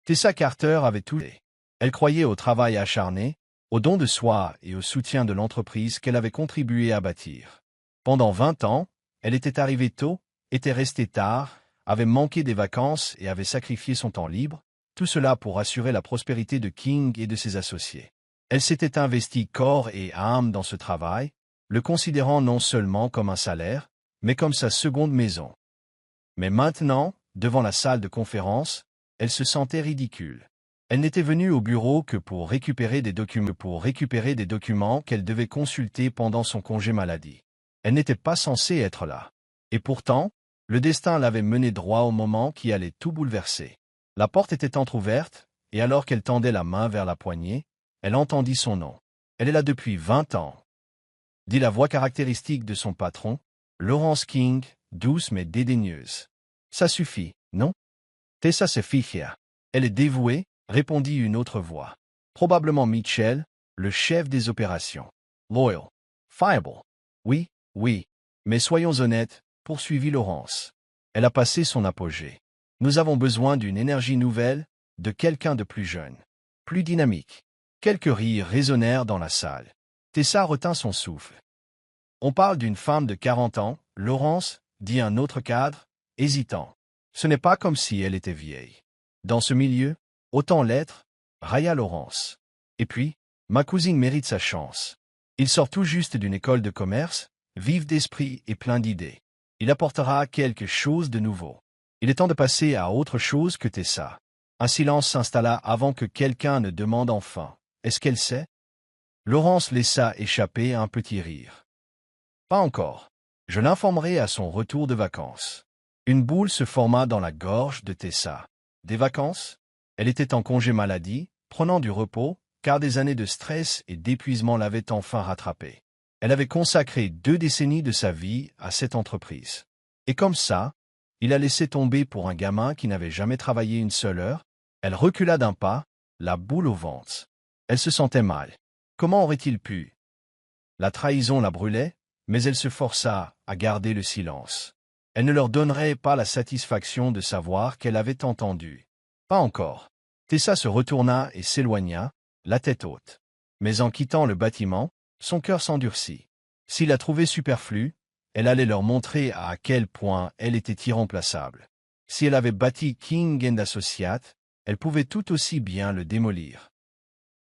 Tessa Carter avait tout fait. Elle croyait au travail acharné, au don de soi et au soutien de l'entreprise qu'elle avait contribué à bâtir. Pendant 20 ans, elle était arrivée tôt, était restée tard, avait manqué des vacances et avait sacrifié son temps libre, tout cela pour assurer la prospérité de King et de ses associés. Elle s'était investie corps et âme dans ce travail, le considérant non seulement comme un salaire, mais comme sa seconde maison. Mais maintenant, devant la salle de conférence, elle se sentait ridicule. Elle n'était venue au bureau que pour récupérer des documents qu'elle devait consulter pendant son congé maladie. Elle n'était pas censée être là. Et pourtant, le destin l'avait menée droit au moment qui allait tout bouleverser. La porte était entr'ouverte, et alors qu'elle tendait la main vers la poignée, elle entendit son nom. Elle est là depuis 20 ans, dit la voix caractéristique de son patron, Laurence King, douce mais dédaigneuse. Ça suffit, non? Tessa se fifia. Elle est dévouée, répondit une autre voix. Probablement Mitchell, le chef des opérations. Loyal. Fiable. Oui, oui. Mais soyons honnêtes, poursuivit Laurence. Elle a passé son apogée. Nous avons besoin d'une énergie nouvelle, de quelqu'un de plus jeune, plus dynamique. Quelques rires résonnèrent dans la salle. Tessa retint son souffle. On parle d'une femme de 40 ans, Laurence, dit un autre cadre, hésitant. Ce n'est pas comme si elle était vieille. Dans ce milieu, autant l'être, railla Laurence. Et puis, ma cousine mérite sa chance. Il sort tout juste d'une école de commerce, vif d'esprit et plein d'idées. Il apportera quelque chose de nouveau. Il est temps de passer à autre chose que Tessa. Un silence s'installa avant que quelqu'un ne demande enfin. Est-ce qu'elle sait? Laurence laissa échapper un petit rire. Pas encore. Je l'informerai à son retour de vacances. Une boule se forma dans la gorge de Tessa. Des vacances? Elle était en congé maladie, prenant du repos, car des années de stress et d'épuisement l'avaient enfin rattrapée. Elle avait consacré 2 décennies de sa vie à cette entreprise. Et comme ça, il la laissé tomber pour un gamin qui n'avait jamais travaillé une seule heure. Elle recula d'un pas, la boule au ventre. Elle se sentait mal. Comment aurait-il pu? La trahison la brûlait, mais elle se força à garder le silence. Elle ne leur donnerait pas la satisfaction de savoir qu'elle avait entendu. Pas encore. Tessa se retourna et s'éloigna, la tête haute. Mais en quittant le bâtiment, son cœur s'endurcit. S'il la trouvait superflue, elle allait leur montrer à quel point elle était irremplaçable. Si elle avait bâti King & Associates, elle pouvait tout aussi bien le démolir.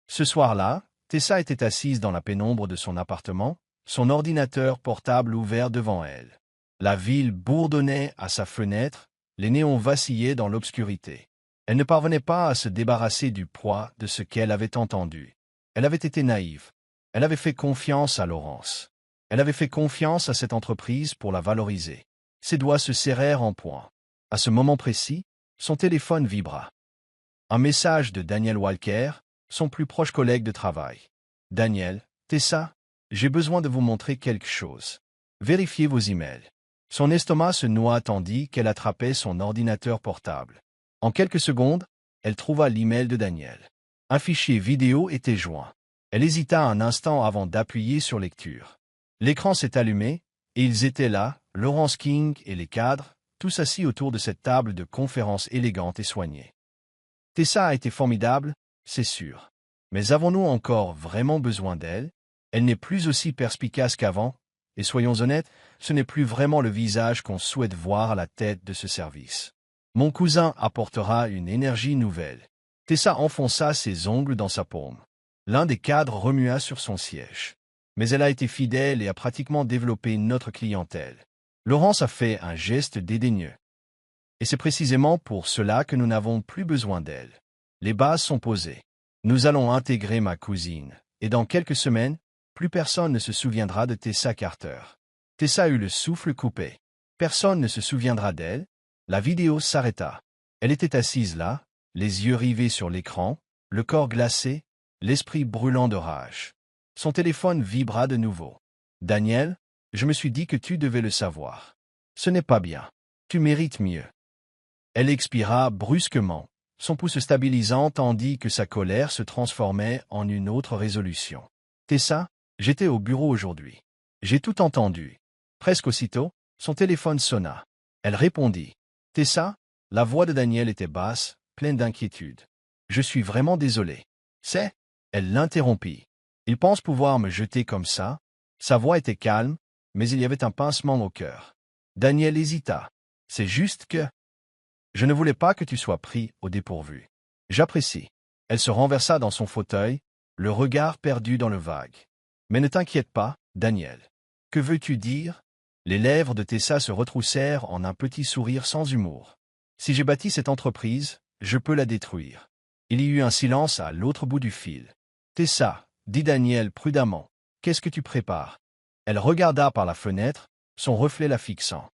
Ce soir-là, Tessa était assise dans la pénombre de son appartement, son ordinateur portable ouvert devant elle. La ville bourdonnait à sa fenêtre, les néons vacillaient dans l'obscurité. Elle ne parvenait pas à se débarrasser du poids de ce qu'elle avait entendu. Elle avait été naïve. Elle avait fait confiance à Laurence. Elle avait fait confiance à cette entreprise pour la valoriser. Ses doigts se serrèrent en poing. À ce moment précis, son téléphone vibra. Un message de Daniel Walker, son plus proche collègue de travail. « Daniel, Tessa, j'ai besoin de vous montrer quelque chose. Vérifiez vos emails. » Son estomac se noua tandis qu'elle attrapait son ordinateur portable. En quelques secondes, elle trouva l'email de Daniel. Un fichier vidéo était joint. Elle hésita un instant avant d'appuyer sur lecture. L'écran s'est allumé, et ils étaient là, Laurence King et les cadres, tous assis autour de cette table de conférence élégante et soignée. Tessa a été formidable, c'est sûr. Mais avons-nous encore vraiment besoin d'elle? Elle n'est plus aussi perspicace qu'avant, et soyons honnêtes, ce n'est plus vraiment le visage qu'on souhaite voir à la tête de ce service. Mon cousin apportera une énergie nouvelle. Tessa enfonça ses ongles dans sa paume. L'un des cadres remua sur son siège. Mais elle a été fidèle et a pratiquement développé notre clientèle. Laurence a fait un geste dédaigneux. Et c'est précisément pour cela que nous n'avons plus besoin d'elle. Les bases sont posées. Nous allons intégrer ma cousine, et dans quelques semaines, plus personne ne se souviendra de Tessa Carter. Tessa eut le souffle coupé. Personne ne se souviendra d'elle. La vidéo s'arrêta. Elle était assise là, les yeux rivés sur l'écran, le corps glacé, l'esprit brûlant de rage. Son téléphone vibra de nouveau. « Daniel, je me suis dit que tu devais le savoir. Ce n'est pas bien. Tu mérites mieux. » Elle expira brusquement, son pouce stabilisant tandis que sa colère se transformait en une autre résolution. « Tessa, j'étais au bureau aujourd'hui. J'ai tout entendu. » Presque aussitôt, son téléphone sonna. Elle répondit. « Tessa ?» La voix de Daniel était basse, pleine d'inquiétude. Je suis vraiment désolé. C'est... Elle l'interrompit. Il pense pouvoir me jeter comme ça? Sa voix était calme, mais il y avait un pincement au cœur. Daniel hésita. C'est juste que... Je ne voulais pas que tu sois pris au dépourvu. J'apprécie. Elle se renversa dans son fauteuil, le regard perdu dans le vague. Mais ne t'inquiète pas, Daniel. Que veux-tu dire? Les lèvres de Tessa se retroussèrent en un petit sourire sans humour. Si j'ai bâti cette entreprise, je peux la détruire. Il y eut un silence à l'autre bout du fil. Tessa, dit Daniel prudemment, qu'est-ce que tu prépares? Elle regarda par la fenêtre, son reflet la fixant.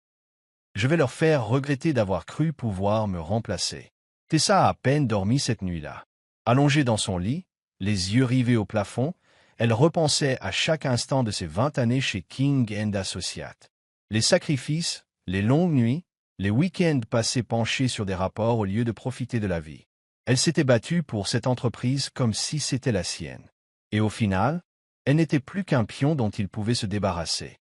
Je vais leur faire regretter d'avoir cru pouvoir me remplacer. Tessa a à peine dormi cette nuit-là. Allongée dans son lit, les yeux rivés au plafond, elle repensait à chaque instant de ses 20 années chez King & Associates. Les sacrifices, les longues nuits, les week-ends passés penchés sur des rapports au lieu de profiter de la vie. Elle s'était battue pour cette entreprise comme si c'était la sienne. Et au final, elle n'était plus qu'un pion dont il pouvait se débarrasser.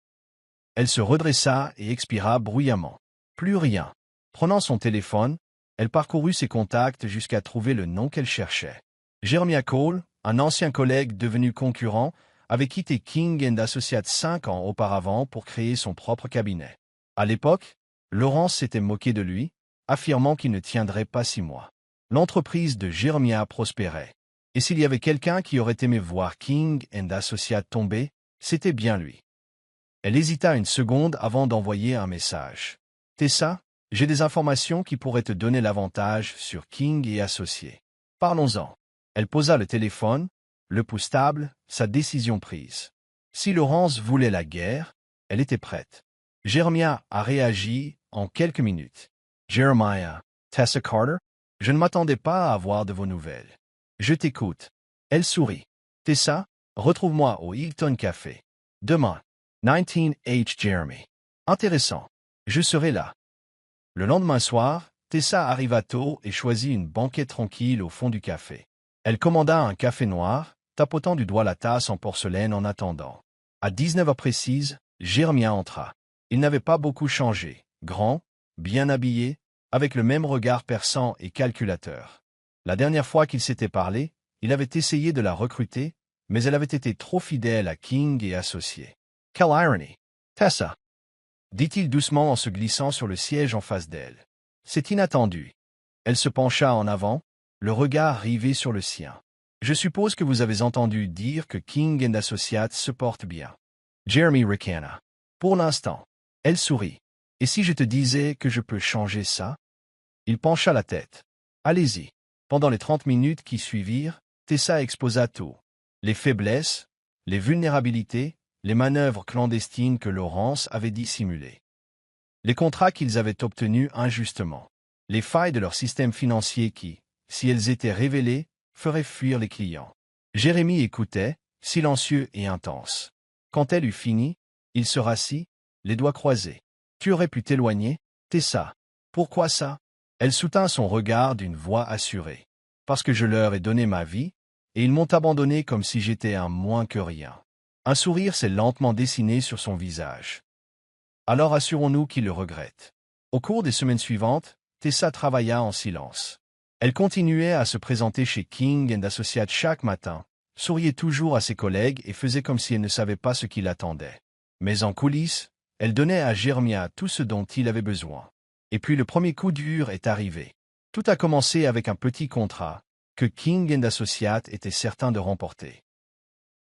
Elle se redressa et expira bruyamment. Plus rien. Prenant son téléphone, elle parcourut ses contacts jusqu'à trouver le nom qu'elle cherchait. Jeremiah Cole, un ancien collègue devenu concurrent, avait quitté King & Associates 5 ans auparavant pour créer son propre cabinet. À l'époque, Laurence s'était moqué de lui, affirmant qu'il ne tiendrait pas 6 mois. L'entreprise de Jeremiah prospérait. Et s'il y avait quelqu'un qui aurait aimé voir King & Associates tomber, c'était bien lui. Elle hésita une seconde avant d'envoyer un message. « Tessa, j'ai des informations qui pourraient te donner l'avantage sur King & Associés. Parlons-en. » Elle posa le téléphone, le pouce stable, sa décision prise. Si Laurence voulait la guerre, elle était prête. Jeremiah a réagi en quelques minutes. « Jeremiah, Tessa Carter? Je ne m'attendais pas à avoir de vos nouvelles. Je t'écoute. » Elle sourit. « Tessa, retrouve-moi au Hilton Café. Demain. 19H Jeremy. Intéressant. Je serai là. » Le lendemain soir, Tessa arriva tôt et choisit une banquette tranquille au fond du café. Elle commanda un café noir, tapotant du doigt la tasse en porcelaine en attendant. À 19h précise, Jeremiah entra. Il n'avait pas beaucoup changé, grand, bien habillé, avec le même regard perçant et calculateur. La dernière fois qu'il s'était parlé, il avait essayé de la recruter, mais elle avait été trop fidèle à King & Associés. « Quelle ironie! Tessa !» dit-il doucement en se glissant sur le siège en face d'elle. « C'est inattendu. » Elle se pencha en avant, le regard rivé sur le sien. « Je suppose que vous avez entendu dire que King & Associates se porte bien. » Jeremy ricana. « Pour l'instant. » Elle sourit. « Et si je te disais que je peux changer ça? » Il pencha la tête. « Allez-y. » Pendant les 30 minutes qui suivirent, Tessa exposa tout. Les faiblesses, les vulnérabilités, les manœuvres clandestines que Laurence avait dissimulées. Les contrats qu'ils avaient obtenus injustement. Les failles de leur système financier qui, si elles étaient révélées, feraient fuir les clients. Jérémie écoutait, silencieux et intense. Quand elle eut fini, il se rassit, les doigts croisés. « Tu aurais pu t'éloigner, Tessa. » « Pourquoi ça? » Elle soutint son regard d'une voix assurée. « Parce que je leur ai donné ma vie, et ils m'ont abandonné comme si j'étais un moins que rien. » Un sourire s'est lentement dessiné sur son visage. « Alors assurons-nous qu'ils le regrettent. » Au cours des semaines suivantes, Tessa travailla en silence. Elle continuait à se présenter chez King & Associates chaque matin, souriait toujours à ses collègues et faisait comme si elle ne savait pas ce qui l'attendait. Mais en coulisses, elle donnait à Jeremiah tout ce dont il avait besoin. Et puis le premier coup dur est arrivé. Tout a commencé avec un petit contrat, que King & Associates était certain de remporter.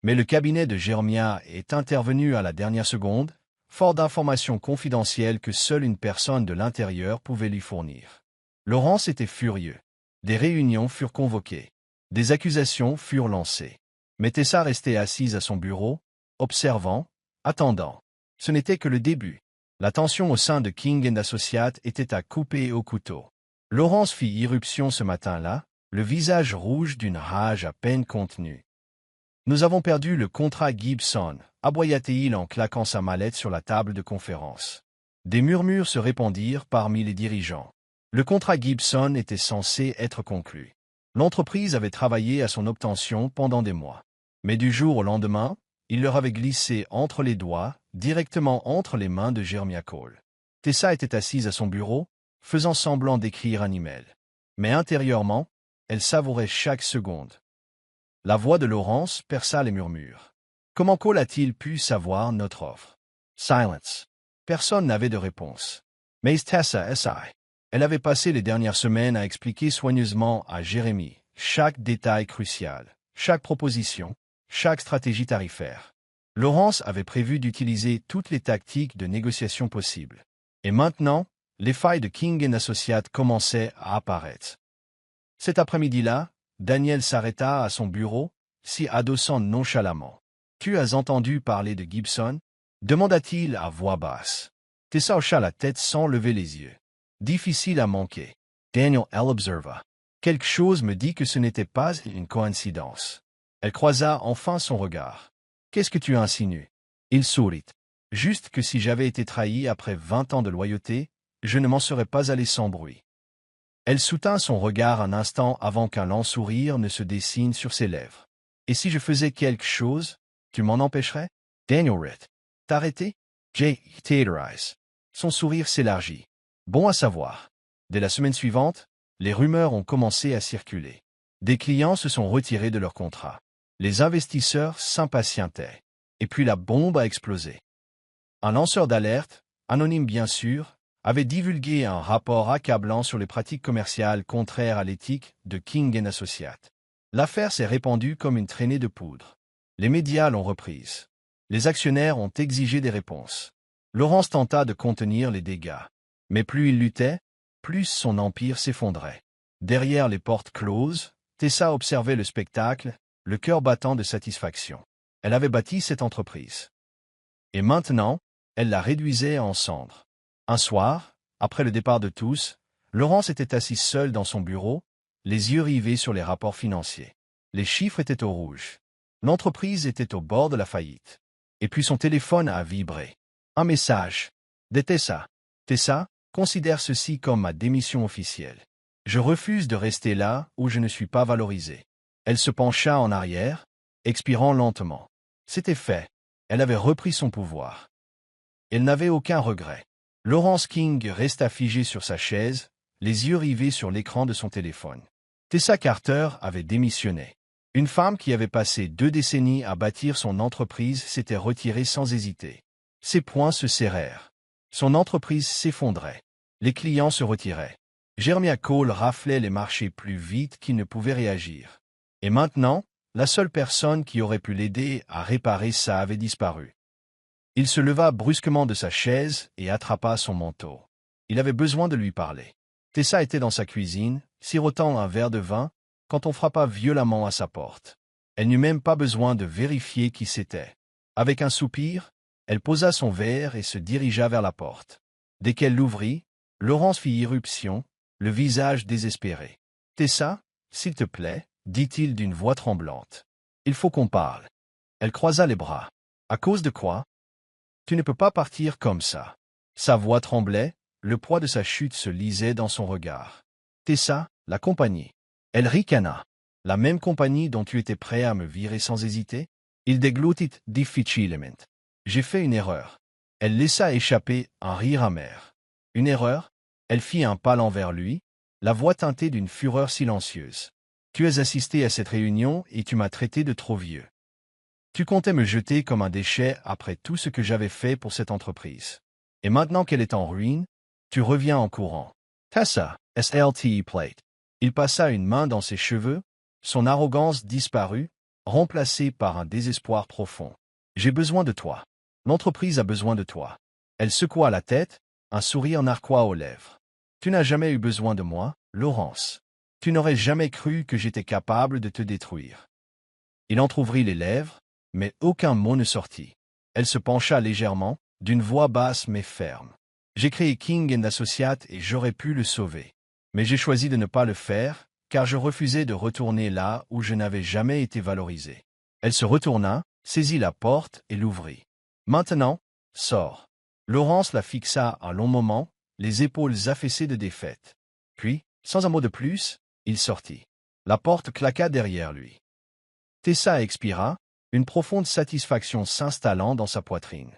Mais le cabinet de Jeremiah est intervenu à la dernière seconde, fort d'informations confidentielles que seule une personne de l'intérieur pouvait lui fournir. Laurence était furieux. Des réunions furent convoquées. Des accusations furent lancées. Mais Tessa restait assise à son bureau, observant, attendant. Ce n'était que le début. La tension au sein de King & Associates était à couper au couteau. Laurence fit irruption ce matin-là, le visage rouge d'une rage à peine contenue. « Nous avons perdu le contrat Gibson », aboya-t-il en claquant sa mallette sur la table de conférence. Des murmures se répandirent parmi les dirigeants. Le contrat Gibson était censé être conclu. L'entreprise avait travaillé à son obtention pendant des mois. Mais du jour au lendemain, il leur avait glissé entre les doigts, directement entre les mains de Jeremiah Cole. Tessa était assise à son bureau, faisant semblant d'écrire un email. Mais intérieurement, Elle savourait chaque seconde. La voix de Laurence perça les murmures. Comment Cole a-t-il pu savoir notre offre? Silence. Personne n'avait de réponse. Mais Tessa S.I. Elle avait passé les dernières semaines à expliquer soigneusement à Jérémie chaque détail crucial, chaque proposition, chaque stratégie tarifaire. Laurence avait prévu d'utiliser toutes les tactiques de négociation possibles. Et maintenant, les failles de King & Associates commençaient à apparaître. Cet après-midi-là, Daniel s'arrêta à son bureau, s'y adossant nonchalamment. « Tu as entendu parler de Gibson » demanda-t-il à voix basse. Tessa hocha la tête sans lever les yeux. Difficile à manquer. Daniel elle observa. Quelque chose me dit que ce n'était pas une coïncidence. Elle croisa enfin son regard. Qu'est-ce que tu insinues? Il sourit. Juste que si j'avais été trahi après 20 ans de loyauté, je ne m'en serais pas allé sans bruit. Elle soutint son regard un instant avant qu'un lent sourire ne se dessine sur ses lèvres. Et si je faisais quelque chose, tu m'en empêcherais? Daniel Ritt. T'arrêter? Jay Taterize. Son sourire s'élargit. Bon à savoir. Dès la semaine suivante, les rumeurs ont commencé à circuler. Des clients se sont retirés de leur contrat. Les investisseurs s'impatientaient. Et puis la bombe a explosé. Un lanceur d'alerte, anonyme bien sûr, avait divulgué un rapport accablant sur les pratiques commerciales contraires à l'éthique de King & Associates. L'affaire s'est répandue comme une traînée de poudre. Les médias l'ont reprise. Les actionnaires ont exigé des réponses. Laurence tenta de contenir les dégâts. Mais plus il luttait, plus son empire s'effondrait. Derrière les portes closes, Tessa observait le spectacle, le cœur battant de satisfaction. Elle avait bâti cette entreprise. Et maintenant, elle la réduisait en cendres. Un soir, après le départ de tous, Laurence était assise seule dans son bureau, les yeux rivés sur les rapports financiers. Les chiffres étaient au rouge. L'entreprise était au bord de la faillite. Et puis son téléphone a vibré. Un message. De Tessa. Tessa, considère ceci comme ma démission officielle. Je refuse de rester là où je ne suis pas valorisé. Elle se pencha en arrière, expirant lentement. C'était fait. Elle avait repris son pouvoir. Elle n'avait aucun regret. Laurence King resta figée sur sa chaise, les yeux rivés sur l'écran de son téléphone. Tessa Carter avait démissionné. Une femme qui avait passé 2 décennies à bâtir son entreprise s'était retirée sans hésiter. Ses poings se serrèrent. Son entreprise s'effondrait. Les clients se retiraient. Jeremiah Cole raflait les marchés plus vite qu'il ne pouvait réagir. Et maintenant, la seule personne qui aurait pu l'aider à réparer ça avait disparu. Il se leva brusquement de sa chaise et attrapa son manteau. Il avait besoin de lui parler. Tessa était dans sa cuisine, sirotant un verre de vin, quand on frappa violemment à sa porte. Elle n'eut même pas besoin de vérifier qui c'était. Avec un soupir, elle posa son verre et se dirigea vers la porte. Dès qu'elle l'ouvrit, Laurence fit irruption, le visage désespéré. « Tessa, s'il te plaît, dit-il d'une voix tremblante. Il faut qu'on parle. » Elle croisa les bras. « À cause de quoi? Tu ne peux pas partir comme ça. » Sa voix tremblait, le poids de sa chute se lisait dans son regard. « Tessa, la compagnie. » Elle ricana. « La même compagnie dont tu étais prêt à me virer sans hésiter? » Il déglutit difficilement. « J'ai fait une erreur. » Elle laissa échapper un rire amer. « Une erreur? » Elle fit un pas envers lui, la voix teintée d'une fureur silencieuse. « Tu as assisté à cette réunion et tu m'as traité de trop vieux. Tu comptais me jeter comme un déchet après tout ce que j'avais fait pour cette entreprise. Et maintenant qu'elle est en ruine, tu reviens en courant. » Tessa, SLT plate. Il passa une main dans ses cheveux, son arrogance disparut, remplacée par un désespoir profond. « J'ai besoin de toi. L'entreprise a besoin de toi. » Elle secoua la tête, un sourire narquois aux lèvres. « Tu n'as jamais eu besoin de moi, Laurence. Tu n'aurais jamais cru que j'étais capable de te détruire. » Il entr'ouvrit les lèvres, mais aucun mot ne sortit. Elle se pencha légèrement, d'une voix basse mais ferme. « J'ai créé King & Associates et j'aurais pu le sauver. Mais j'ai choisi de ne pas le faire, car je refusais de retourner là où je n'avais jamais été valorisé. » Elle se retourna, saisit la porte et l'ouvrit. « Maintenant, sors. » Laurence la fixa un long moment, les épaules affaissées de défaite. Puis, sans un mot de plus, il sortit. La porte claqua derrière lui. Tessa expira, une profonde satisfaction s'installant dans sa poitrine.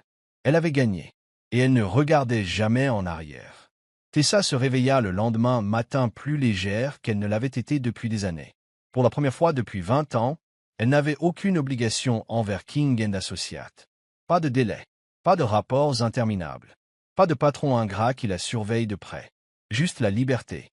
Elle avait gagné, et elle ne regardait jamais en arrière. Tessa se réveilla le lendemain matin plus légère qu'elle ne l'avait été depuis des années. Pour la première fois depuis 20 ans, elle n'avait aucune obligation envers King & Associates. Pas de délai, pas de rapports interminables, pas de patron ingrat qui la surveille de près. Juste la liberté.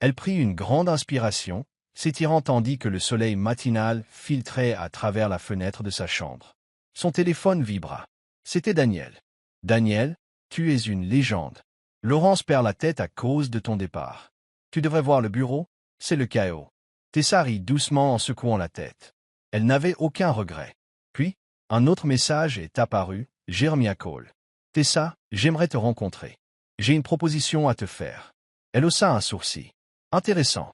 Elle prit une grande inspiration, s'étirant tandis que le soleil matinal filtrait à travers la fenêtre de sa chambre. Son téléphone vibra. C'était Daniel. Daniel, tu es une légende. Laurence perd la tête à cause de ton départ. Tu devrais voir le bureau, c'est le chaos. Tessa rit doucement en secouant la tête. Elle n'avait aucun regret. Puis, un autre message est apparu, Jeremiah Cole. Tessa, j'aimerais te rencontrer. J'ai une proposition à te faire. Elle haussa un sourcil. Intéressant.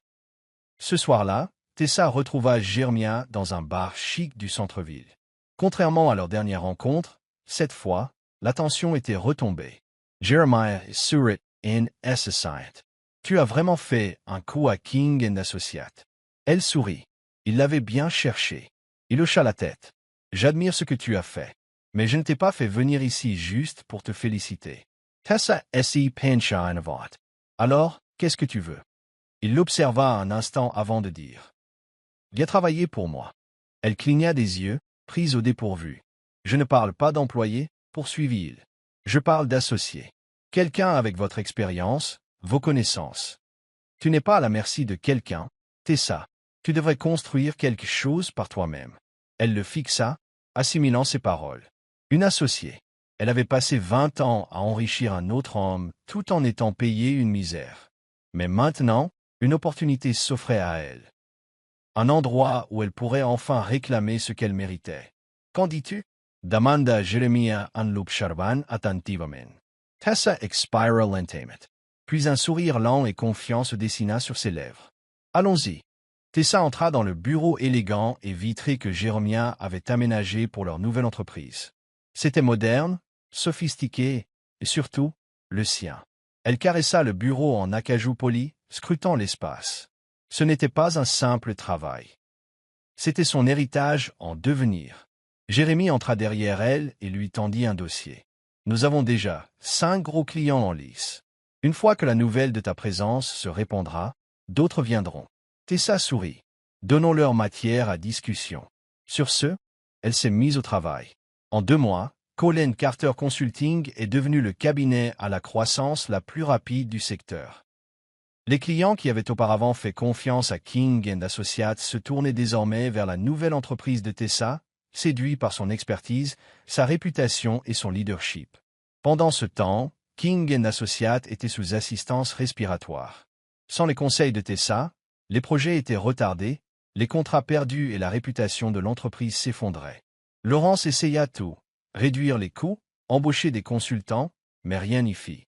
Ce soir-là, Tessa retrouva Jeremiah dans un bar chic du centre-ville. Contrairement à leur dernière rencontre, cette fois, la tension était retombée. Jeremiah sourit in Associate. Tu as vraiment fait un coup à King & Associates. Elle sourit. Il l'avait bien cherché. Il hocha la tête. J'admire ce que tu as fait. Mais je ne t'ai pas fait venir ici juste pour te féliciter. Tessa S.E. Penshine-Avant. Alors, qu'est-ce que tu veux? Il l'observa un instant avant de dire. Viens travailler pour moi. Elle cligna des yeux, prise au dépourvu. Je ne parle pas d'employé, poursuivit-il. Je parle d'associé. Quelqu'un avec votre expérience, vos connaissances. Tu n'es pas à la merci de quelqu'un, Tessa. Tu devrais construire quelque chose par toi-même. Elle le fixa, assimilant ses paroles. Une associée. Elle avait passé 20 ans à enrichir un autre homme tout en étant payée une misère. Mais maintenant, une opportunité s'offrait à elle. Un endroit où elle pourrait enfin réclamer ce qu'elle méritait. Qu'en dis-tu? Demanda Jeremiah en l'observant attentivement. Tessa expira lentement. Puis un sourire lent et confiant se dessina sur ses lèvres. Allons-y. Tessa entra dans le bureau élégant et vitré que Jeremiah avait aménagé pour leur nouvelle entreprise. C'était moderne, sophistiqué, et surtout, le sien. Elle caressa le bureau en acajou poli, scrutant l'espace. Ce n'était pas un simple travail. C'était son héritage en devenir. Jérémie entra derrière elle et lui tendit un dossier. Nous avons déjà 5 gros clients en lice. Une fois que la nouvelle de ta présence se répandra, d'autres viendront. Tessa sourit. Donnons-leur matière à discussion. Sur ce, elle s'est mise au travail. En 2 mois, Cole & Carter Consulting est devenu le cabinet à la croissance la plus rapide du secteur. Les clients qui avaient auparavant fait confiance à King & Associates se tournaient désormais vers la nouvelle entreprise de Tessa, séduits par son expertise, sa réputation et son leadership. Pendant ce temps, King & Associates était sous assistance respiratoire. Sans les conseils de Tessa, les projets étaient retardés, les contrats perdus et la réputation de l'entreprise s'effondraient. Laurence essaya tout, réduire les coûts, embaucher des consultants, mais rien n'y fit.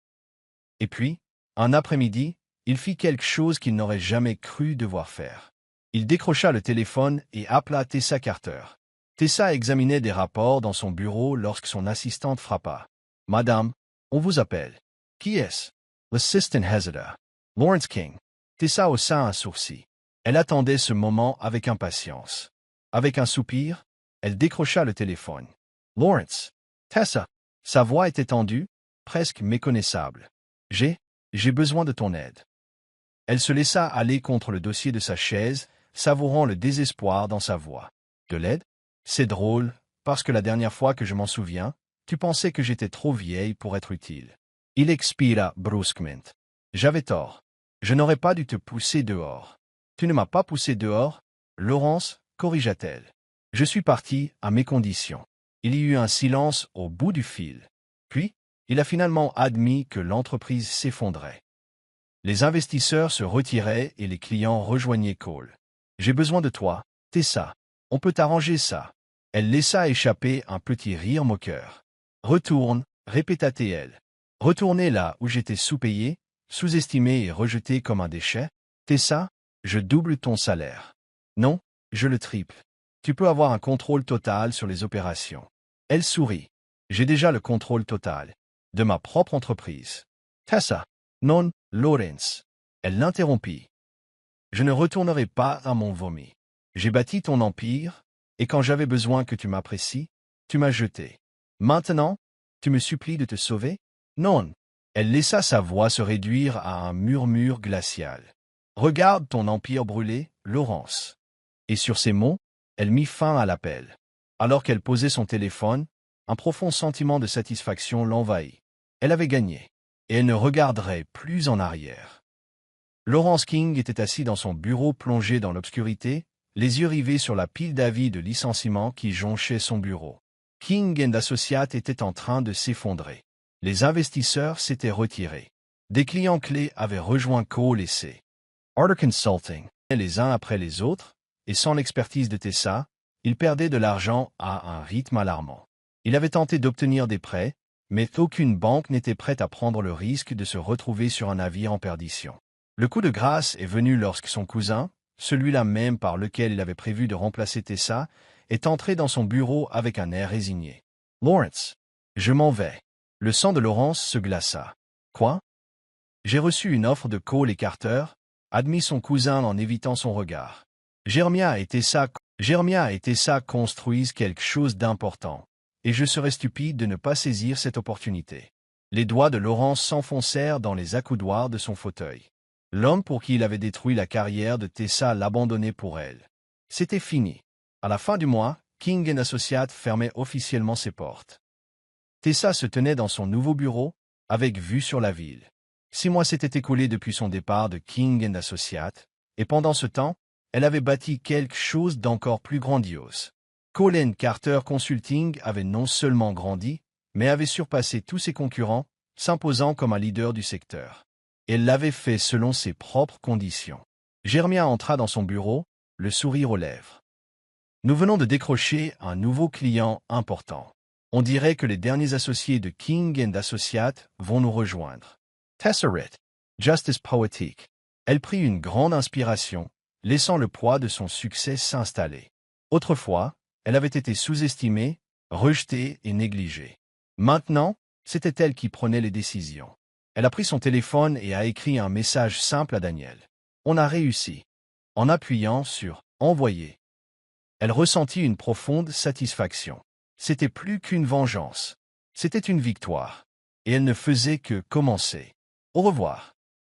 Et puis, un après-midi, il fit quelque chose qu'il n'aurait jamais cru devoir faire. Il décrocha le téléphone et appela Tessa Carter. Tessa examinait des rapports dans son bureau lorsque son assistante frappa. « Madame, on vous appelle. »« Qui est-ce » L'assistant hésita. « Lawrence King. » Tessa haussa un sourcil. Elle attendait ce moment avec impatience. Avec un soupir, elle décrocha le téléphone. « Lawrence. »« Tessa. » Sa voix était tendue, presque méconnaissable. « J'ai besoin de ton aide. » Elle se laissa aller contre le dossier de sa chaise, savourant le désespoir dans sa voix. « De l'aide? C'est drôle, parce que la dernière fois que je m'en souviens, tu pensais que j'étais trop vieille pour être utile. » Il expira brusquement. « J'avais tort. Je n'aurais pas dû te pousser dehors. »« Tu ne m'as pas poussé dehors, Laurence, corrigea-t-elle. Je suis parti à mes conditions. » Il y eut un silence au bout du fil. Puis, il a finalement admis que l'entreprise s'effondrait. Les investisseurs se retiraient et les clients rejoignaient Cole. « J'ai besoin de toi, Tessa. On peut arranger ça. » Elle laissa échapper un petit rire moqueur. « Retourne, répéta-t-elle. Retourner là où j'étais sous-payé, sous-estimé et rejeté comme un déchet. Tessa, je double ton salaire. Non, je le triple. Tu peux avoir un contrôle total sur les opérations. » Elle sourit. « J'ai déjà le contrôle total. De ma propre entreprise. »« Tessa. Non, Lawrence. » Elle l'interrompit. « Je ne retournerai pas à mon vomi. J'ai bâti ton empire, et quand j'avais besoin que tu m'apprécies, tu m'as jeté. Maintenant, tu me supplies de te sauver? Non. » Elle laissa sa voix se réduire à un murmure glacial. « Regarde ton empire brûlé, Laurence. » Et sur ces mots, elle mit fin à l'appel. Alors qu'elle posait son téléphone, un profond sentiment de satisfaction l'envahit. Elle avait gagné, et elle ne regarderait plus en arrière. Laurence King était assis dans son bureau plongé dans l'obscurité, les yeux rivés sur la pile d'avis de licenciement qui jonchait son bureau. King & Associates était en train de s'effondrer. Les investisseurs s'étaient retirés. Des clients clés avaient rejoint Cole et C. Order Consulting. Les uns après les autres, et sans l'expertise de Tessa, il perdait de l'argent à un rythme alarmant. Il avait tenté d'obtenir des prêts, mais aucune banque n'était prête à prendre le risque de se retrouver sur un navire en perdition. Le coup de grâce est venu lorsque son cousin, celui-là même par lequel il avait prévu de remplacer Tessa, est entré dans son bureau avec un air résigné. « Lawrence, je m'en vais. » Le sang de Laurence se glaça. « Quoi? » « J'ai reçu une offre de Cole et Carter, » admit son cousin en évitant son regard. Jeremiah et Tessa construisent quelque chose d'important, et je serais stupide de ne pas saisir cette opportunité. Les doigts de Laurence s'enfoncèrent dans les accoudoirs de son fauteuil. L'homme pour qui il avait détruit la carrière de Tessa l'abandonnait pour elle. C'était fini. À la fin du mois, King & Associates fermait officiellement ses portes. Tessa se tenait dans son nouveau bureau, avec vue sur la ville. 6 mois s'étaient écoulés depuis son départ de King & Associates, et pendant ce temps, elle avait bâti quelque chose d'encore plus grandiose. Cole & Carter Consulting avait non seulement grandi, mais avait surpassé tous ses concurrents, s'imposant comme un leader du secteur. Elle l'avait fait selon ses propres conditions. Jeremiah entra dans son bureau, le sourire aux lèvres. « Nous venons de décrocher un nouveau client important. On dirait que les derniers associés de King & Associates vont nous rejoindre. » Tessa Ritt, Justice poétique. Elle prit une grande inspiration, laissant le poids de son succès s'installer. Autrefois, elle avait été sous-estimée, rejetée et négligée. Maintenant, c'était elle qui prenait les décisions. Elle a pris son téléphone et a écrit un message simple à Daniel. On a réussi. En appuyant sur « Envoyer », elle ressentit une profonde satisfaction. C'était plus qu'une vengeance. C'était une victoire. Et elle ne faisait que commencer. Au revoir.